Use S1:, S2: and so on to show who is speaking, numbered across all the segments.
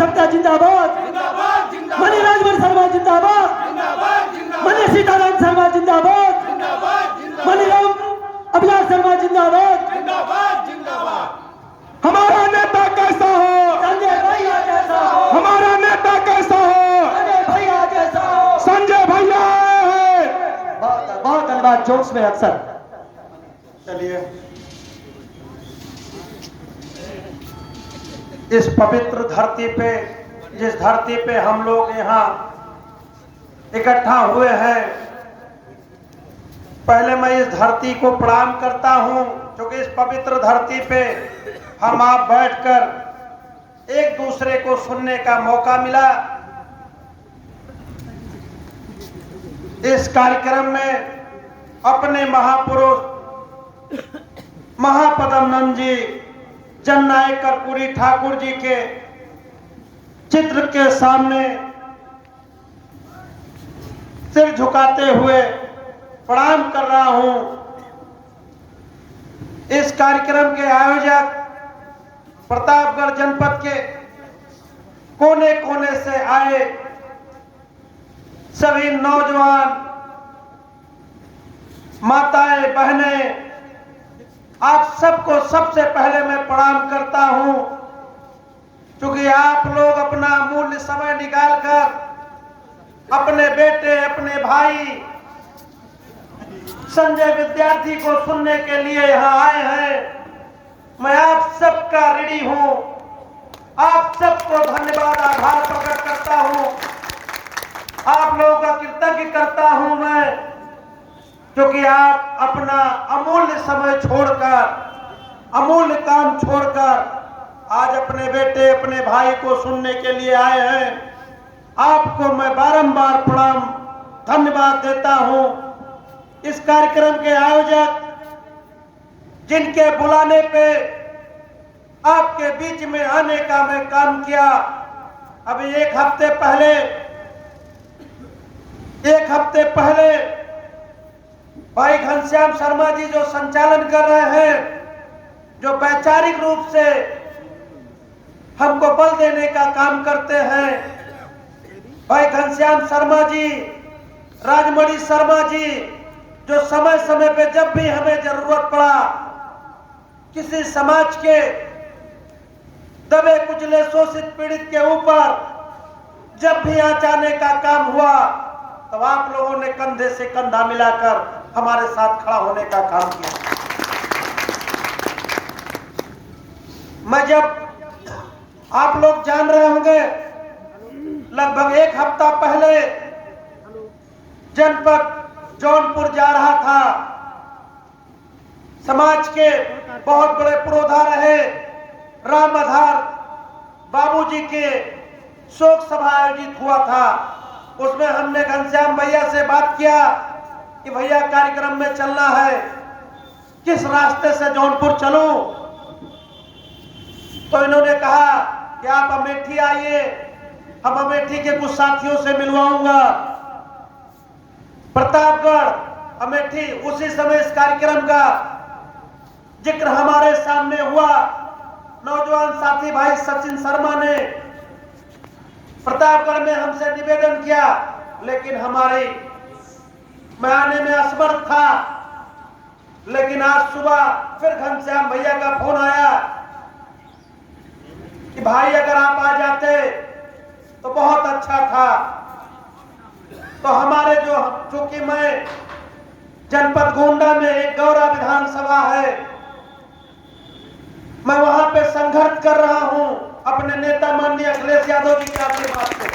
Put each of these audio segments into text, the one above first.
S1: शक्ता जिंदाबाद, मनी राजभर शर्मा जिंदाबाद, मनी सीताराम शर्मा जिंदाबाद, मनी राम अभिलाष शर्मा जिंदाबाद।
S2: हमारा नेता कैसा हो,
S1: संजय भैया जैसा हो,
S2: हमारा नेता कैसा हो,
S1: संजय भैया जैसा हो।
S2: संजय भैया है।
S1: बहुत बहुत धन्यवाद। जोक्स में अक्सर
S2: चलिए, इस पवित्र धरती पे, जिस धरती पे हम लोग यहाँ इकट्ठा हुए हैं, पहले मैं इस धरती को प्रणाम करता हूँ, क्योंकि इस पवित्र धरती पे हम आप बैठकर एक दूसरे को सुनने का मौका मिला। इस कार्यक्रम में अपने महापुरुष महापद्मनंद जी, जननायक कर्पूरी ठाकुर जी के चित्र के सामने सिर झुकाते हुए प्रणाम कर रहा हूं। इस कार्यक्रम के आयोजक प्रतापगढ़ जनपद के कोने कोने से आए सभी नौजवान माताएं बहनें, आप सबको सबसे पहले मैं प्रणाम करता हूं, क्योंकि आप लोग अपना अमूल्य समय निकालकर अपने बेटे, अपने भाई संजय विद्यार्थी को सुनने के लिए यहाँ आए हैं। मैं आप सबका ऋणी हूं, आप सबको धन्यवाद आभार प्रकट करता हूं, आप लोगों का कृतज्ञ करता हूं मैं, क्योंकि आप अपना अमूल्य समय छोड़कर, अमूल्य काम छोड़कर आज अपने बेटे, अपने भाई को सुनने के लिए आए हैं। आपको मैं बारंबार प्रणाम धन्यवाद देता हूं। इस कार्यक्रम के आयोजक, जिनके बुलाने पे आपके बीच में आने का मैं काम किया, अभी एक हफ्ते पहले भाई घनश्याम शर्मा जी जो संचालन कर रहे हैं, जो वैचारिक रूप से हमको बल देने का काम करते हैं, भाई घनश्याम शर्मा जी, राजमणि शर्मा जी, जो समय समय पे जब भी हमें जरूरत पड़ा, किसी समाज के दबे कुचले शोषित पीड़ित के ऊपर जब भी आंच आने का काम हुआ, तब आप लोगों ने कंधे से कंधा मिलाकर हमारे साथ खड़ा होने का काम किया। मैं जब, आप लोग जान रहे होंगे, लगभग एक हफ्ता पहले जनपद जौनपुर जा रहा था। समाज के बहुत बड़े पुरोधा रहे राम आधार बाबूजी के शोक सभा आयोजित हुआ था। उसमें हमने घनश्याम भैया से बात किया कि भैया कार्यक्रम में चलना है, किस रास्ते से जौनपुर चलूं? तो इन्होंने कहा कि आप अमेठी आइए, हम अमेठी के कुछ साथियों से मिलवाऊंगा। प्रतापगढ़, अमेठी, उसी समय इस कार्यक्रम का जिक्र हमारे सामने हुआ। नौजवान साथी भाई सचिन शर्मा ने प्रतापगढ़ में हमसे निवेदन किया, लेकिन मैं आने में असमर्थ था। लेकिन आज सुबह फिर घनश्याम भैया का फोन आया कि भाई अगर आप आ जाते तो बहुत अच्छा था। तो हमारे चूंकि मैं जनपद गोंडा में एक गौरा विधानसभा है, मैं वहां पे संघर्ष कर रहा हूं अपने नेता माननीय अखिलेश यादव जी के आशीर्वाद से।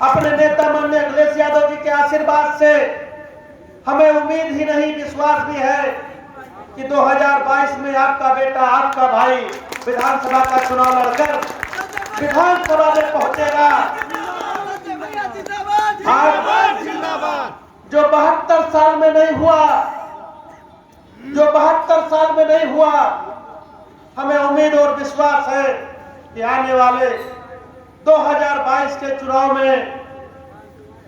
S2: अपने नेता माननीय अखिलेश यादव जी के आशीर्वाद से हमें उम्मीद ही नहीं, विश्वास भी है कि 2022 में आपका बेटा, आपका भाई विधानसभा का चुनाव लड़कर विधानसभा में पहुंचेगा। जो 72 साल में नहीं हुआ, हमें उम्मीद और विश्वास है कि आने वाले 2022 के चुनाव में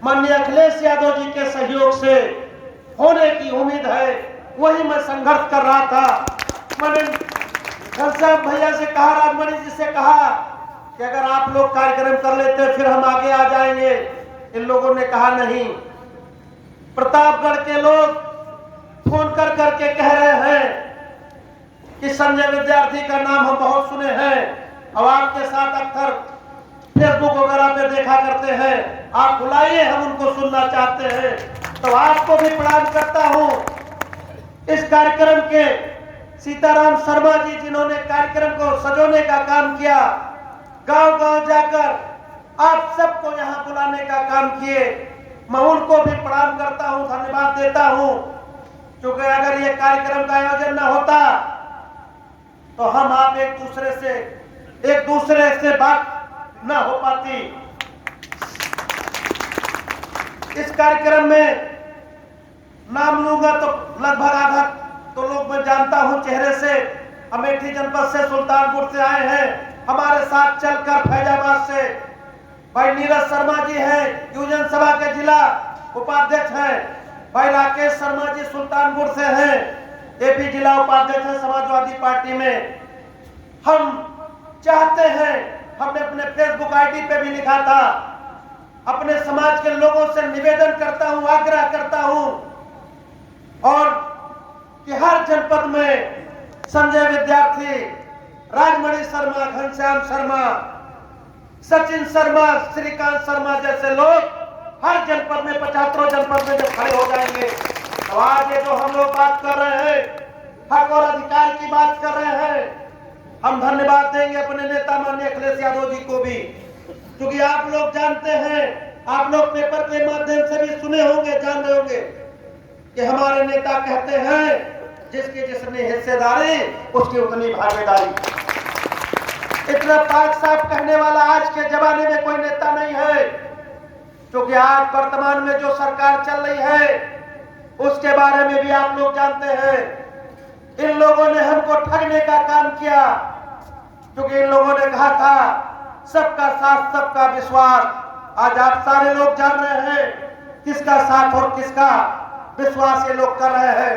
S2: माननीय अखिलेश यादव जी के सहयोग से होने की उम्मीद है। वही मैं संघर्ष कर रहा था। मैंने घनश्याम भैया से कहा, राजमणि जी से कहा कि अगर आप लोग कार्यक्रम कर लेते फिर हम आगे आ जाएंगे। इन लोगों ने कहा नहीं। प्रतापगढ़ के लोग फोन कर करके कह रहे हैं कि संजय विद्यार्थी का नाम हम बहुत सुने हैं और आपके साथ अक्सर फेसबुक वगैरह पे देखा करते हैं, आप बुलाइए, हम उनको सुनना चाहते हैं। तो आपको भी प्रणाम करता हूं। इस कार्यक्रम के सीताराम शर्मा जी जिन्होंने कार्यक्रम को सजोने का काम किया, गांव-गांव जाकर आप सबको यहां बुलाने का काम किए, मैं उनको भी प्रणाम करता हूं, धन्यवाद देता हूं। क्योंकि अगर ये कार्यक्रम का आयोजन न होता तो हम आप एक दूसरे से बात न हो पाती। इस कार्यक्रम में नाम लूंगा तो लगभग आधा तो लोग मैं जानता हूं चेहरे से। अमेठी जनपद से, सुल्तानपुर से आए हैं, हमारे साथ चलकर फैजाबाद से भाई नीरज शर्मा जी हैं, युवजन सभा के जिला उपाध्यक्ष हैं। भाई राकेश शर्मा जी सुल्तानपुर से हैं, एपी जिला उपाध्यक्ष हैं समाजवादी पार्टी में। हम चाहते हैं, हमने अपने फेसबुक आईडी पे भी लिखा था, अपने समाज के लोगों से निवेदन करता हूं, आग्रह करता हूं और कि हर जनपद में संजय विद्यार्थी, राजमणि शर्मा, घनश्याम शर्मा, सचिन शर्मा, श्रीकांत शर्मा जैसे लोग हर जनपद में 75 जनपद में जब खड़े हो जाएंगे तो आज ये जो हम लोग बात कर रहे हैं, हक और अधिकार की बात कर रहे हैं, हम धन्यवाद देंगे अपने नेता माननीय अखिलेश यादव जी को भी। क्योंकि आप लोग जानते हैं, आप लोग पेपर के माध्यम से भी सुने होंगे, जान रहे होंगे कि हमारे नेता कहते हैं जिसकी जितनी हिस्सेदारी उसकी उतनी भागीदारी। इतना पाक साफ कहने वाला आज के जमाने में कोई नेता नहीं है। क्योंकि आज वर्तमान में जो सरकार चल रही है उसके बारे में भी आप लोग जानते हैं। इन लोगों ने हमको ठगने का काम किया। क्योंकि इन लोगों ने कहा था सबका साथ सबका विश्वास। आज आप सारे लोग जान रहे हैं किसका साथ और किसका विश्वास ये लोग कर रहे हैं।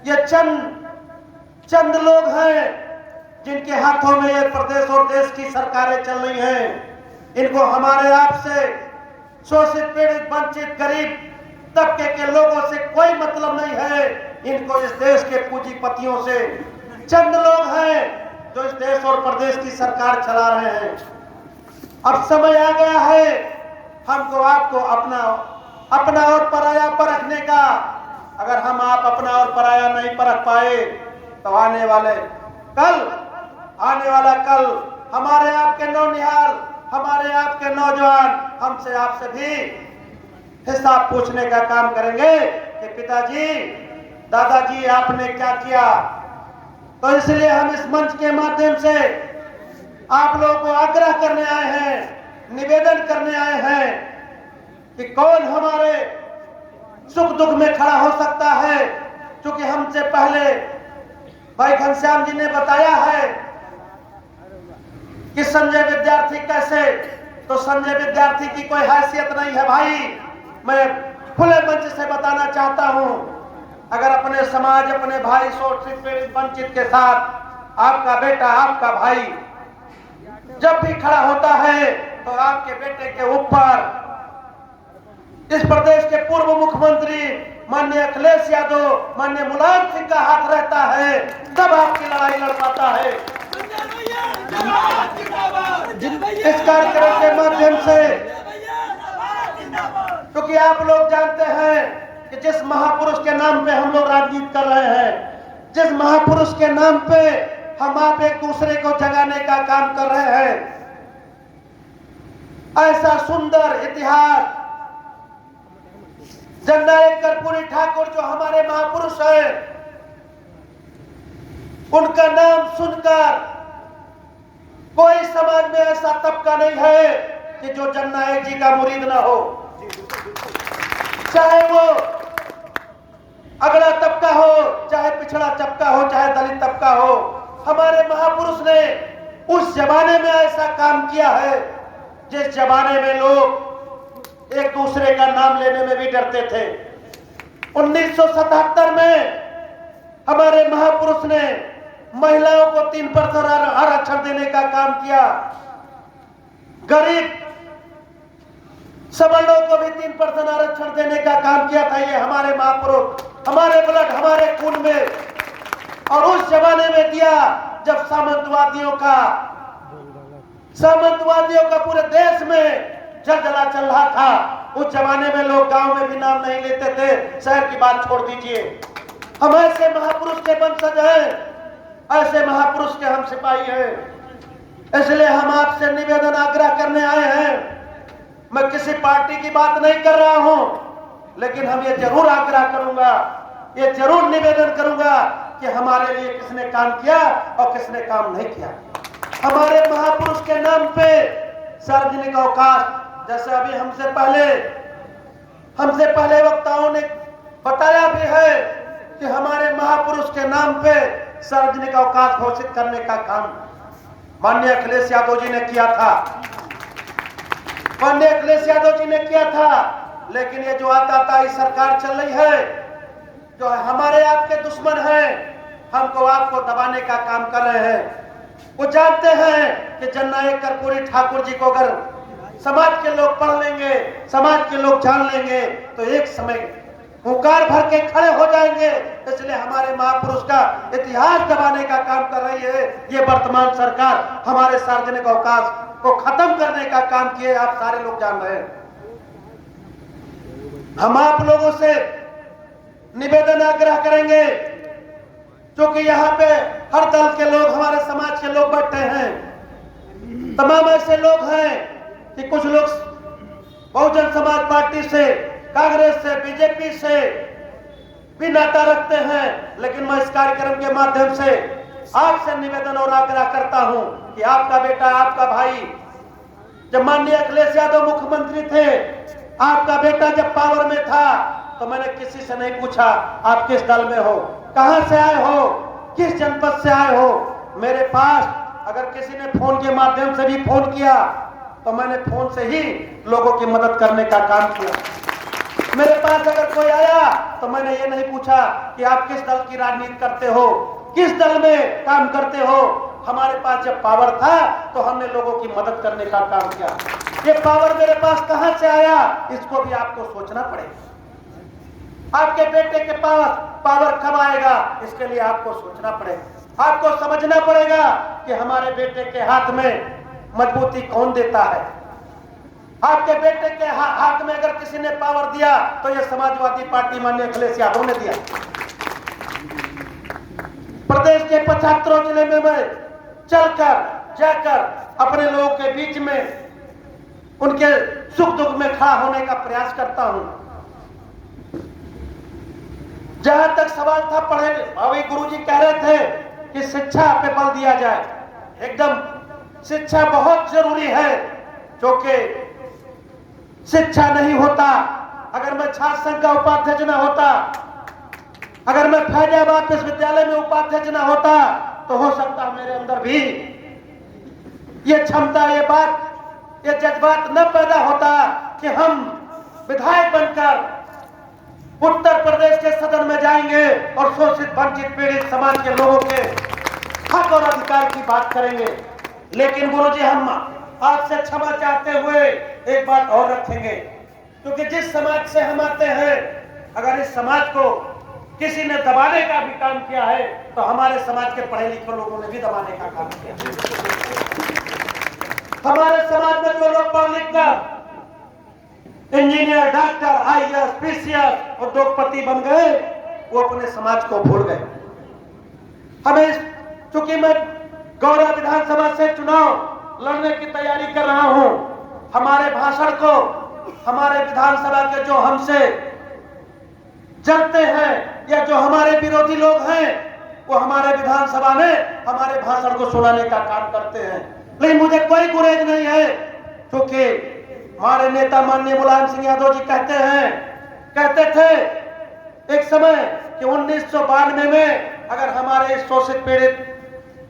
S2: ये चंद लोग हैं जिनके हाथों में ये प्रदेश और देश की सरकारें चल रही हैं। इनको हमारे आप से, शोषित, पीड़ित, वंचित, गरीब तबके के लोगों से कोई मतलब नहीं है। इनको इस देश के पूंजीपतियों से चंद लोग हैं जो इस देश और प्रदेश की सरकार चला रहे हैं। अब समय आ गया है हमको आपको अपना और पराया परखने का। अगर हम आप अपना और पराया नहीं परख पाए तो आने वाला कल हमारे आपके नौनिहाल, हमारे आपके नौजवान हमसे आपसे भी हिसाब पूछने का काम करेंगे कि पिताजी, दादाजी आपने क्या किया। तो इसलिए हम इस मंच के माध्यम से आप लोगों को आग्रह करने आए हैं, निवेदन करने आए हैं कि कौन हमारे सुख दुख में खड़ा हो सकता है। क्योंकि हमसे पहले भाई घनश्याम जी ने बताया है कि संजय विद्यार्थी कैसे, तो संजय विद्यार्थी की कोई हैसियत नहीं है भाई। मैं खुले मंच से बताना चाहता हूं, अगर अपने समाज, अपने भाई, शोषित, पीड़ित, वंचित के साथ आपका बेटा, आपका भाई जब भी खड़ा होता है तो आपके बेटे के ऊपर इस प्रदेश के पूर्व मुख्यमंत्री माननीय अखिलेश यादव, माननीय मुलायम सिंह का हाथ रहता है, तब आपकी लड़ाई लड़ पाता है। इस कार्यक्रम के माध्यम से, क्योंकि आप लोग जानते हैं कि जिस महापुरुष के नाम पे हम लोग राजनीति कर रहे हैं, जिस महापुरुष के नाम पे हम आप एक दूसरे को जगाने का काम कर रहे हैं, ऐसा सुंदर इतिहास जननायक कर्पूरी ठाकुर जो हमारे महापुरुष हैं, उनका नाम सुनकर कोई समाज में ऐसा तबका नहीं है कि जो जननायक जी का मुरीद ना हो। चाहे वो अगला तबका हो, चाहे पिछड़ा तबका हो, चाहे दलित तबका हो, हमारे महापुरुष ने उस जमाने में ऐसा काम किया है जिस जमाने में लोग एक दूसरे का नाम लेने में भी डरते थे। 1977 में हमारे महापुरुष ने महिलाओं को 3% आरक्षण देने का काम किया। गरीब सवर्णों को भी 3% आरक्षण देने का काम किया था। ये हमारे महापुरुष, हमारे ब्लड, हमारे खून में, और उस जमाने में दिया जब सामंतवादियों का पूरे देश में जलजला चल रहा था। उस जमाने में लोग गांव में भी नाम नहीं लेते थे, शहर की बात छोड़ दीजिए। हम ऐसे महापुरुष के वंशज हैं, ऐसे महापुरुष के हम सिपाही हैं। इसलिए हम आपसे निवेदन आग्रह करने आए हैं। मैं किसी पार्टी की बात नहीं कर रहा हूं, लेकिन हम ये जरूर आग्रह करूंगा, ये जरूर निवेदन करूंगा कि हमारे लिए किसने काम किया और किसने काम नहीं किया। हमारे महापुरुष के नाम पे सार्वजनिक अवकाश, जैसे अभी हमसे पहले वक्ताओं ने बताया भी है कि हमारे महापुरुष के नाम पे सार्वजनिक अवकाश घोषित करने का काम माननीय अखिलेश यादव जी ने किया था। लेकिन ये जो आताताई सरकार चल रही है, जो हमारे आपके दुश्मन हैं, हमको आपको दबाने का काम कर रहे हैं। वो जानते हैं कि जननायक कर्पूरी ठाकुर जी को अगर समाज के लोग पढ़ लेंगे, समाज के लोग जान लेंगे, तो एक समय हुंकार भर के खड़े हो जाएंगे। इसलिए हमारे महापुरुष का इतिहास दबाने का काम कर रही है ये वर्तमान सरकार। हमारे सार्वजनिक अवकाश को खत्म करने का काम किए, आप सारे लोग जान रहे हैं। हम आप लोगों से निवेदन आग्रह करेंगे, क्योंकि यहाँ पे हर दल के लोग, हमारे समाज के लोग बैठे हैं। तमाम ऐसे लोग हैं कि कुछ लोग बहुजन समाज पार्टी से, कांग्रेस से, बीजेपी से भी नाता रखते हैं। लेकिन मैं इस कार्यक्रम के माध्यम से आपसे निवेदन और आग्रह करता हूं कि आपका बेटा, आपका भाई, जब माननीय अखिलेश यादव मुख्यमंत्री थे, आपका बेटा जब पावर में था, तो मैंने किसी से नहीं पूछा आप किस दल में हो, कहां से आए हो, किस जनपद से आए हो। मेरे पास अगर किसी ने फोन के माध्यम से भी फोन किया, तो मैंने फोन से ही लोगों की मदद करने का काम किया। मेरे पास अगर कोई आया, तो मैंने ये नहीं पूछा कि आप किस दल की राजनीति करते हो, किस दल में काम करते हो। हमारे पास जब पावर था, तो हमने लोगों की मदद करने का काम किया। ये पावर मेरे पास कहां से आया, इसको भी आपको सोचना पड़ेगा। आपके बेटे के पास पावर कब आएगा, इसके लिए आपको सोचना पड़ेगा। आपको समझना पड़ेगा कि हमारे बेटे के हाथ में मजबूती कौन देता है। आपके बेटे के हाथ में अगर किसी ने पावर दिया, तो ये समाजवादी पार्टी माननीय अखिलेश यादव ने दिया। प्रदेश के 75 जिले में मैं चलकर जाकर अपने लोगों के बीच में उनके सुख दुख में खड़ा होने का प्रयास करता हूं। जहां तक सवाल था, पढ़े अभी गुरुजी कह रहे थे कि शिक्षा पे बल दिया जाए। एकदम शिक्षा बहुत जरूरी है, क्योंकि शिक्षा नहीं होता, अगर मैं छात्र संघ का उपाध्यक्ष न होता, अगर मैं फैजाबाद विश्वविद्यालय में उपाध्यक्ष न होता, तो हो सकता है मेरे अंदर भी ये क्षमता, ये बात, ये जज्बात न पैदा होता कि हम विधायक बनकर उत्तर प्रदेश के सदन में जाएंगे और शोषित, वंचित, पीड़ित समाज के लोगों के हक और अधिकार की बात करेंगे। लेकिन गुरुजी, हम आपसे क्षमा चाहते हुए एक बात और रखेंगे, क्योंकि जिस समाज से हम आते हैं, अगर इस समाज को किसी ने दबाने का भी काम किया है, तो हमारे समाज के पढ़े लिखे लोगों ने भी दबाने का काम किया। हमारे समाज में जो लोग पढ़ लिख कर इंजीनियर, डॉक्टर, आईएएस, पीसीएस, उद्योगपति बन गए, वो अपने समाज को भूल गए। हमें, चूंकि मैं गौरा विधानसभा से चुनाव लड़ने की तैयारी कर रहा हूं, हमारे भाषण को हमारे विधानसभा के जो हमसे जलते हैं या जो हमारे विरोधी लोग हैं, वो हमारे विधानसभा में हमारे भाषण को सुनाने का काम करते हैं। लेकिन मुझे कोई गुरेज नहीं है, क्योंकि हमारे नेता माननीय मुलायम सिंह यादव जी कहते थे एक समय कि 1992 में अगर हमारे शोषित, पीड़ित,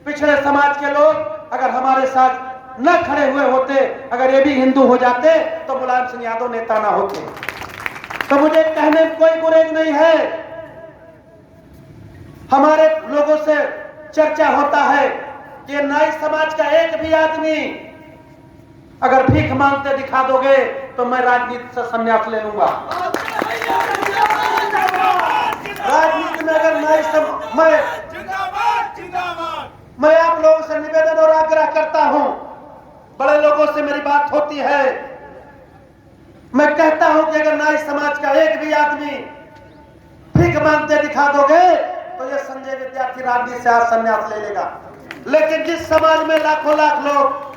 S2: पिछड़े समाज के लोग अगर हमारे साथ न खड़े हुए होते, अगर ये भी हिंदू हो जाते, तो मुलायम सिंह यादव नेता ना होते। तो मुझे कहने में कोई गुरेज नहीं है। हमारे लोगों से चर्चा होता है कि नाई समाज का एक भी आदमी अगर भीख मांगते दिखा दोगे तो मैं राजनीति से संन्यास ले लूंगा। राजनीति में अगर मैं आप लोगों से निवेदन और आग्रह करता हूं, बड़े लोगों से मेरी बात होती है, मैं कहता हूं कि अगर नाई समाज का एक भी आदमी भीख मांगते दिखा दोगे तो ये संजय विद्यार्थी राजनीति से आज संन्यास ले लेगा। लेकिन जिस समाज में लाखों लाख लोग